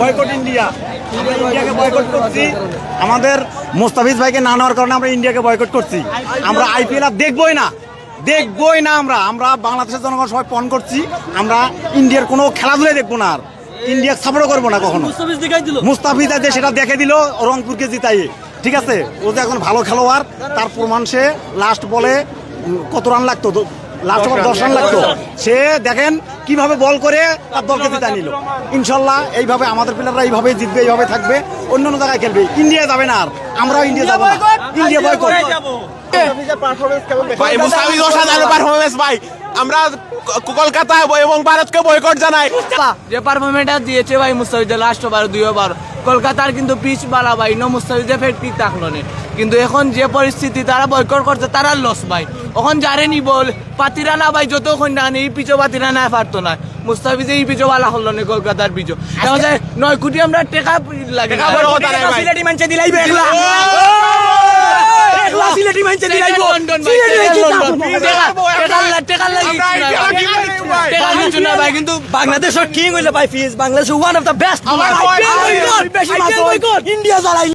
Boycott India, আমরা ইন্ডিয়াকে boycott করছি। আমাদের মুস্তাফিজ ভাইকে না নেওয়ার কারণে আমরা ইন্ডিয়াকে বয়কট করছি। আমরা আইপিএল আর দেখবই না। আমরা বাংলাদেশের জনগণ সবাই পণ করছি, আমরা ইন্ডিয়ার কোনো খেলাধুলাই দেখবো না, আর ইন্ডিয়া সাপোর্ট করবো না কখনো। মুস্তাফিজ যে সেটা দেখে দিল রংপুরকে জিতাইয়ে, ঠিক আছে। ও যে এখন ভালো খেলোয়াড়, তার প্রমাণ সে লাস্ট বলে কত রান লাগতো, লাস্ট ওভার 10 রান লাগতো, সে দেখেন কিভাবে বল করে তার দলকে জিতা নিল। ইনশাল্লাহ এইভাবে আমাদের প্লেয়াররা এইভাবে জিতবে, এইভাবে থাকবে, অন্য অন্য জায়গায় খেলবে। ইন্ডিয়া যাবে না, আর আমরাও ইন্ডিয়া যাবো না। India boycott. ভাই মুস্তাফিজ অসাধারণ পারফরমেন্স ভাই, আমরা কলকাতা এবং ভারতকে বয়কট জানাই। যে পারফরমেন্সটা দিয়েছে ভাই মুস্তাফিজ লাস্ট ওভার 2 ওভার, কলকাতার কিন্তু পিচ বালা ভাই, মুস্তাফিজে ফের ঠিক থাকলো না। কিন্তু এখন যে পরিস্থিতি তারা বয়কট করছে, তারা লস ভাই। এখন যারে নি বল পাতিরা না ভাই, যতক্ষণ না এই পিচও পাতিরা না পারতো না, মুস্তাফিজে এই পিচও বালা হলো না কলকাতার পিচও। 9 কোটি আমরা টেকা লাগে সিলেটি মানছে দিলাইবে, সিলেটি মানছে দিলাইবো ভাই। কিন্তু বাংলাদেশের কিং হইলে ভাই Fizz, Bangladesh one of the best. India জ্বালাই